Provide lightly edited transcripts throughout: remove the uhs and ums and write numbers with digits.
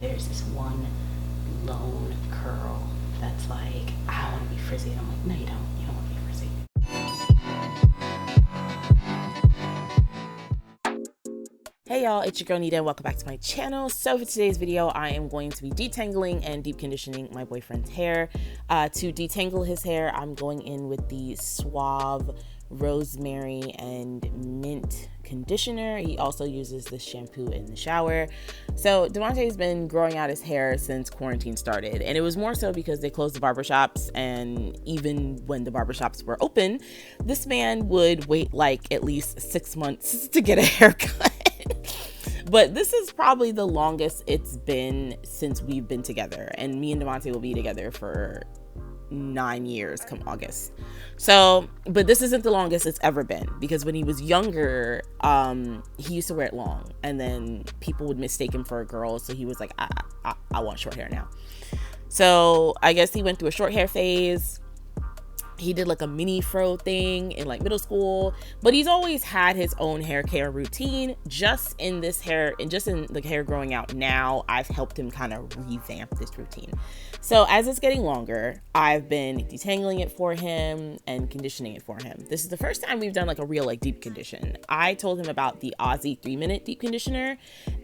There's this one lone curl that's like, I want to be frizzy. And I'm like, no, you don't. You don't want to be frizzy. Hey y'all, it's your girl Nida and welcome back to my channel. So for today's video, I am going to be detangling and deep conditioning my boyfriend's hair. To detangle his hair, I'm going in with the Suave Rosemary and Mint conditioner. He also uses this shampoo in the shower. So Devontae's been growing out his hair since quarantine started, and it was more so because they closed the barbershops, and even when the barbershops were open, this man would wait like at least 6 months to get a haircut. But this is probably the longest it's been since we've been together, and me and Devontae will be together for 9 years come August. So, but this isn't the longest it's ever been, because when he was younger, he used to wear it long, and then people would mistake him for a girl, so he was like, I want short hair now. So I guess he went through a short hair phase. He did like a mini fro thing in like middle school, but he's always had his own hair care routine. Just in this hair, and just in the hair growing out now, I've helped him kind of revamp this routine. So as it's getting longer, I've been detangling it for him and conditioning it for him. This is the first time we've done like a real like deep condition. I told him about the Aussie 3-minute deep conditioner,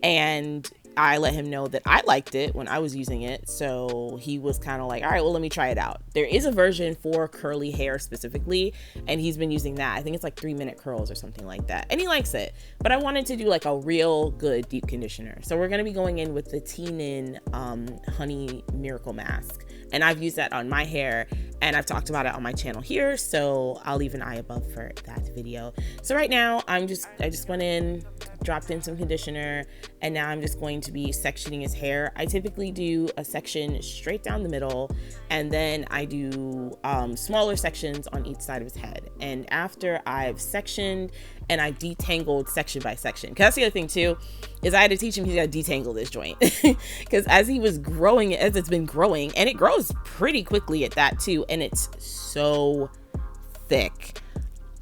and I let him know that I liked it when I was using it. So he was kind of like, all right, well, let me try it out. There is a version for curly hair specifically, and he's been using that. I think it's like 3-minute curls or something like that. And he likes it. But I wanted to do like a real good deep conditioner. So we're going to be going in with the Teen Honey Miracle Mask. And I've used that on my hair, and I've talked about it on my channel here. So I'll leave an eye above for that video. So right now I just went in, dropped in some conditioner, and now I'm just going to be sectioning his hair. I typically do a section straight down the middle, and then I do smaller sections on each side of his head. And after I've sectioned and I detangled section by section, because that's the other thing too, is I had to teach him he's got to detangle this joint, because as he was growing, as it's been growing, and it grows pretty quickly at that too, and it's so thick.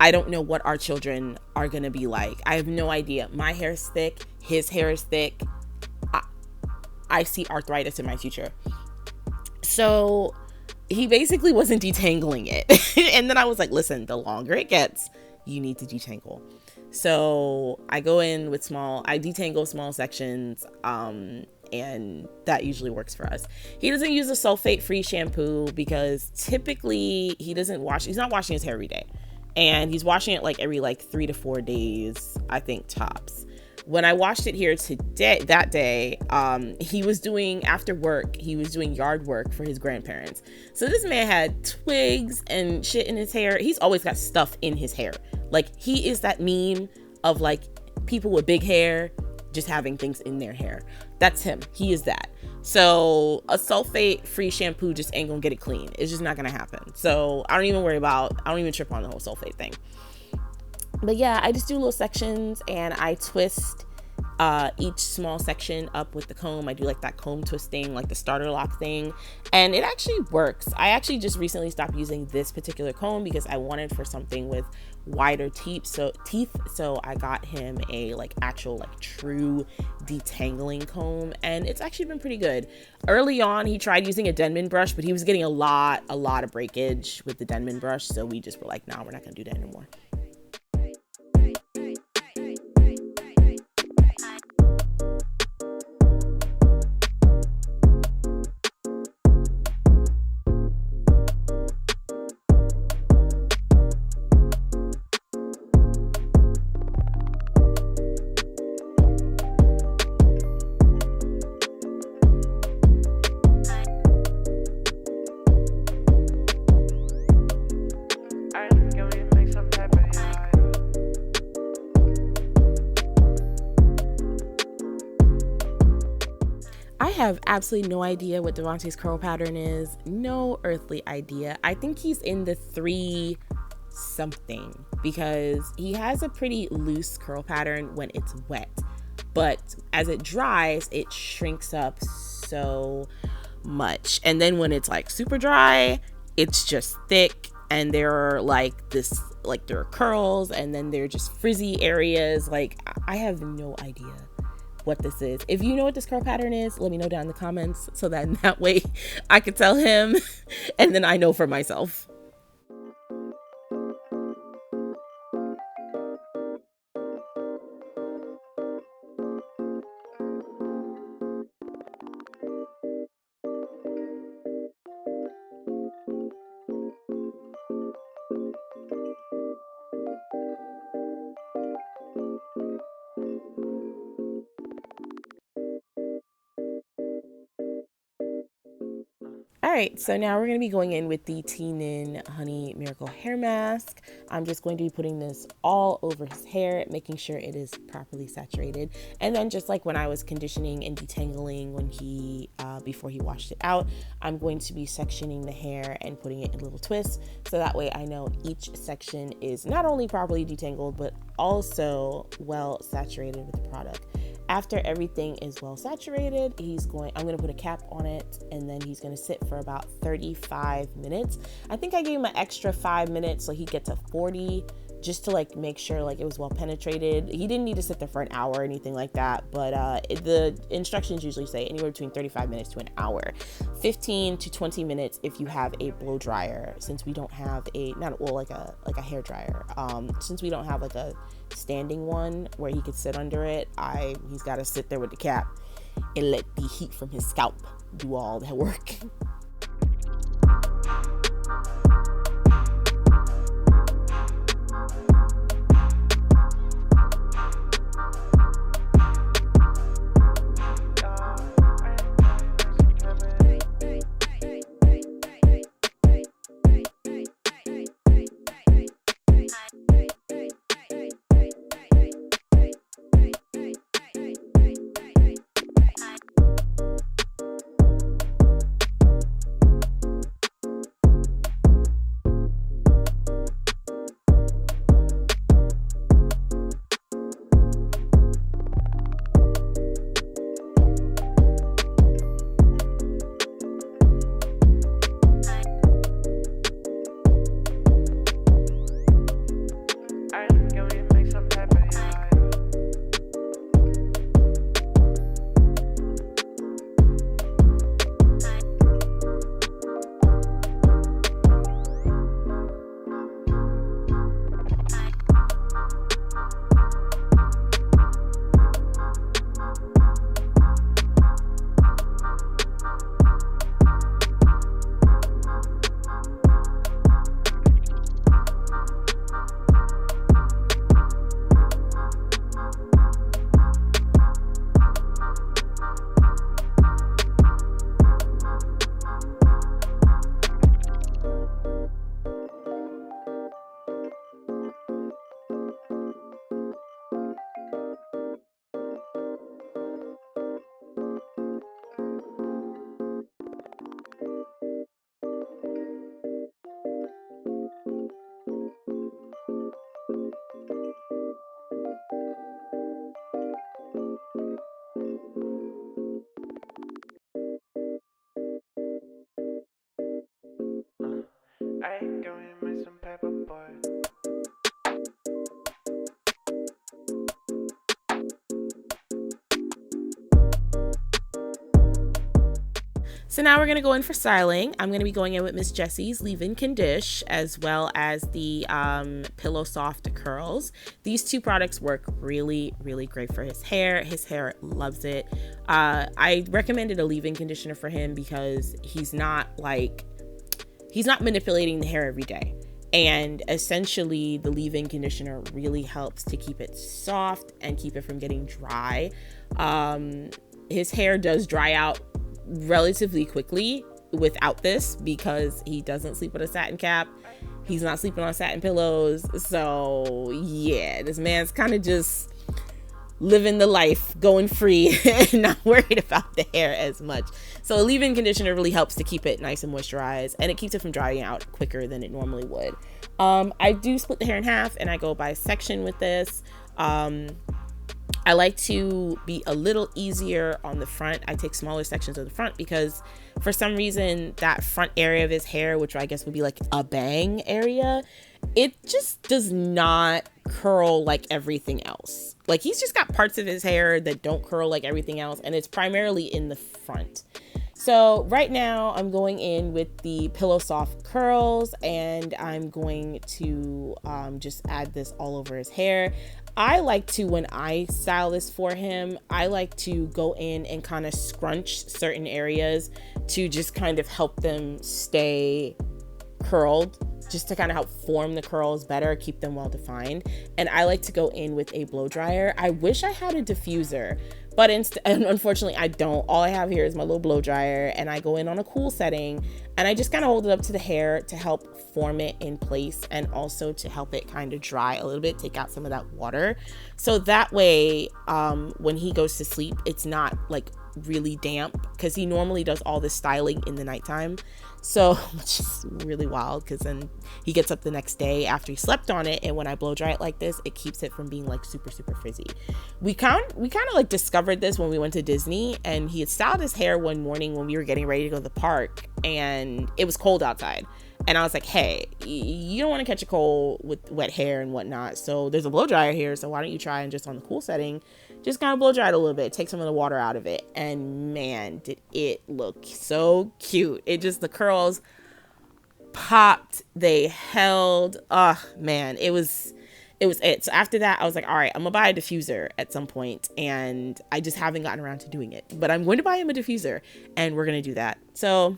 I don't know what our children are gonna be like. I have no idea. My hair is thick, his hair is thick. I see arthritis in my future. So he basically wasn't detangling it. And then I was like, listen, the longer it gets, you need to detangle. So I go in with I detangle small sections, and that usually works for us. He doesn't use a sulfate-free shampoo because typically he's not washing his hair every day. And he's washing it like every 3 to 4 days, I think, tops. When I washed it here that day, he was doing, after work, he was doing yard work for his grandparents. So this man had twigs and shit in his hair. He's always got stuff in his hair. Like, he is that meme of like people with big hair just having things in their hair. That's him. He is that. So a sulfate-free shampoo just ain't gonna get it clean. It's just not gonna happen. So I don't even trip on the whole sulfate thing. But yeah, I just do little sections, and I twist each small section up with the comb. I do like that comb twisting, like the starter lock thing, and it actually works. I actually just recently stopped using this particular comb because I wanted for something with wider teeth. So I got him a actual true detangling comb, and it's actually been pretty good. Early on, he tried using a Denman brush, but he was getting a lot of breakage with the Denman brush. So we just were like, nah, we're not gonna do that anymore. I have absolutely no idea what Devontae's curl pattern is. No earthly idea. I think he's in the 3 something, because he has a pretty loose curl pattern when it's wet, but as it dries, it shrinks up so much. And then when it's super dry, it's just thick, and there are there are curls, and then there are just frizzy areas. I have no idea what this is. If you know what this curl pattern is, let me know down in the comments so that in that way I could tell him and then I know for myself. All right, so now we're going to be going in with the Nin Honey Miracle Hair Mask. I'm just going to be putting this all over his hair, making sure it is properly saturated. And then just like when I was conditioning and detangling when he, before he washed it out, I'm going to be sectioning the hair and putting it in little twists. So that way I know each section is not only properly detangled, but also well saturated with the product. After everything is well saturated, I'm going to put a cap on it, and then he's going to sit for about 35 minutes. I think I gave him an extra 5 minutes so he gets to 40, just to like make sure like it was well penetrated. He didn't need to sit there for an hour or anything like that, but the instructions usually say anywhere between 35 minutes to an hour. 15 to 20 minutes if you have a blow dryer, since we don't have like a hair dryer. Since we don't have like a standing one where he could sit under it, he's got to sit there with the cap and let the heat from his scalp do all that work. I ain't going to make some paper, boy. So now we're going to go in for styling. I'm going to be going in with Miss Jessie's Leave-In Condish, as well as the Pillow Soft Curls. These two products work really, really great for his hair. His hair loves it. I recommended a leave-in conditioner for him because he's not manipulating the hair every day. And essentially the leave-in conditioner really helps to keep it soft and keep it from getting dry. His hair does dry out relatively quickly without this because he doesn't sleep with a satin cap. He's not sleeping on satin pillows. So yeah, this man's kind of just living the life, going free and not worried about the hair as much. So a leave-in conditioner really helps to keep it nice and moisturized, and it keeps it from drying out quicker than it normally would. I do split the hair in half and I go by section with this. I like to be a little easier on the front. I take smaller sections of the front because for some reason that front area of his hair, which I guess would be like a bang area, it just does not curl like everything else. Like, he's just got parts of his hair that don't curl like everything else, and it's primarily in the front. So right now I'm going in with the Pillow Soft curls, and I'm going to just add this all over his hair. I like to, when I style this for him, I like to go in and kind of scrunch certain areas to just kind of help them stay curled, just to kind of help form the curls better, keep them well defined. And I like to go in with a blow dryer. I wish I had a diffuser, but unfortunately I don't. All I have here is my little blow dryer, and I go in on a cool setting, and I just kind of hold it up to the hair to help form it in place, and also to help it kind of dry a little bit, take out some of that water. So that way, when he goes to sleep, it's not like really damp, because he normally does all this styling in the nighttime. So, which is really wild, because then he gets up the next day after he slept on it, and when I blow dry it like this, it keeps it from being like super frizzy. We kind of like discovered this when we went to Disney, and he had styled his hair one morning when we were getting ready to go to the park, and it was cold outside. And I was like, hey, you don't want to catch a cold with wet hair and whatnot, so there's a blow dryer here, so why don't you try and just on the cool setting, just kind of blow dry it a little bit, take some of the water out of it. And man, did it look so cute. It just, the curls popped, they held. Oh man, it was it. So after that, I was like, all right, I'm gonna buy a diffuser at some point, and I just haven't gotten around to doing it, but I'm going to buy him a diffuser, and we're gonna do that. So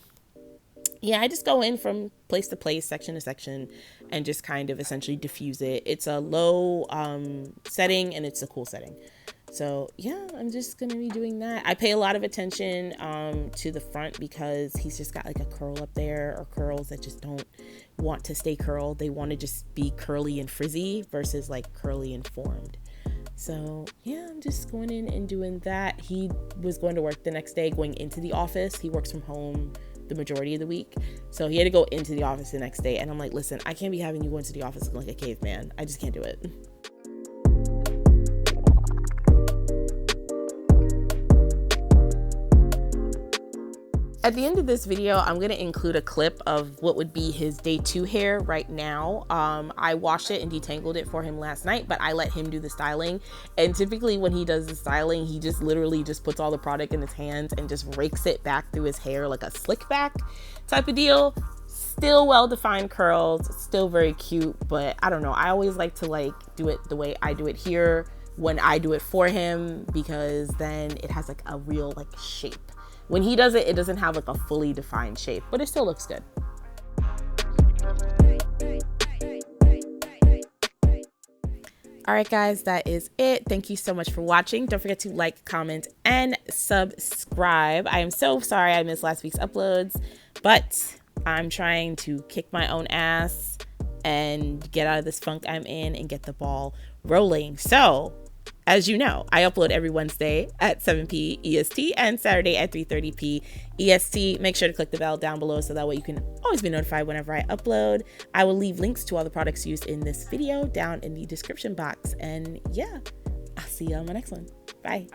yeah, I just go in from place to place, section to section, and just kind of essentially diffuse it. It's a low setting, and it's a cool setting. So yeah, I'm just gonna be doing that. I pay a lot of attention to the front, because he's just got like a curl up there, or curls that just don't want to stay curled. They want to just be curly and frizzy versus like curly and formed. So yeah, I'm just going in and doing that. He was going to work the next day, going into the office. He works from home the majority of the week, so he had to go into the office the next day, and I'm like, listen, I can't be having you go into the office looking like a caveman. I just can't do it. At the end of this video, I'm going to include a clip of what would be his day 2 hair right now. I washed it and detangled it for him last night, but I let him do the styling. And typically when he does the styling, he just literally just puts all the product in his hands and just rakes it back through his hair like a slick back type of deal. Still well-defined curls, still very cute, but I don't know. I always like to like do it the way I do it here when I do it for him, because then it has like a real like shape. When he does it, it doesn't have like a fully defined shape, but it still looks good. All right, guys, that is it. Thank you so much for watching. Don't forget to like, comment, and subscribe. I am so sorry I missed last week's uploads, but I'm trying to kick my own ass and get out of this funk I'm in and get the ball rolling. So, as you know, I upload every Wednesday at 7 p. EST and Saturday at 3:30 p. EST. Make sure to click the bell down below so that way you can always be notified whenever I upload. I will leave links to all the products used in this video down in the description box. And yeah, I'll see you on my next one. Bye.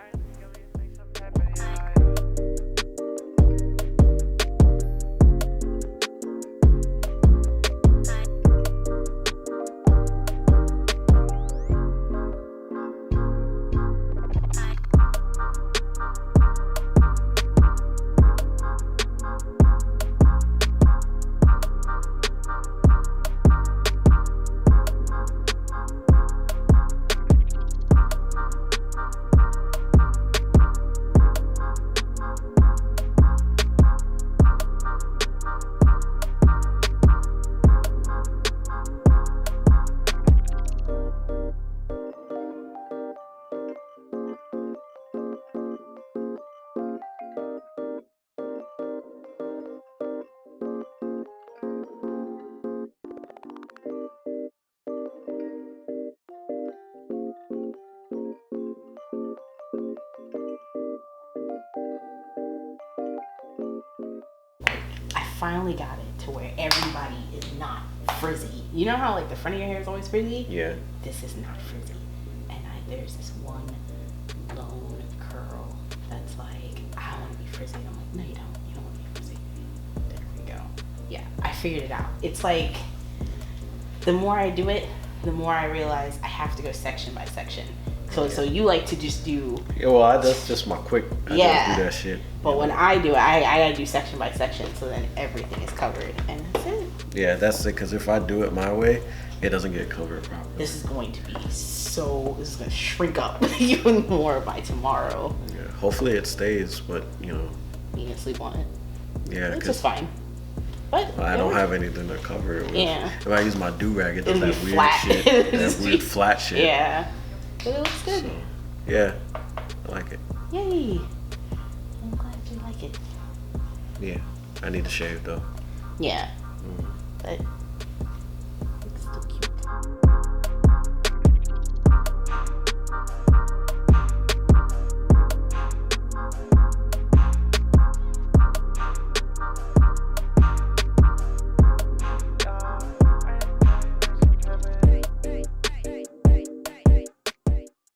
Finally got it to where everybody is not frizzy. You know how like the front of your hair is always frizzy? Yeah. This is not frizzy. And there's this one lone curl that's like, I want to be frizzy. And I'm like, no, you don't. You don't want to be frizzy. There we go. Yeah, I figured it out. It's like, the more I do it, the more I realize I have to go section by section. So you like to just do... Yeah, well, that's just my quick... I just do that shit. But when I do it, I gotta do section by section, so then everything is covered, and that's it. Yeah, that's it, because if I do it my way, it doesn't get covered properly. This is going to be this is gonna shrink up even more by tomorrow. Yeah, hopefully it stays, but, you know... You can sleep on it. Yeah, it's just fine. But I don't have anything to cover it with. Yeah. If I use my do-rag, it does It'll that be weird flat. shit. That weird flat shit. Yeah. But it looks good. So, yeah, I like it. Yay. I'm glad you like it. Yeah, I need to shave though. Yeah. But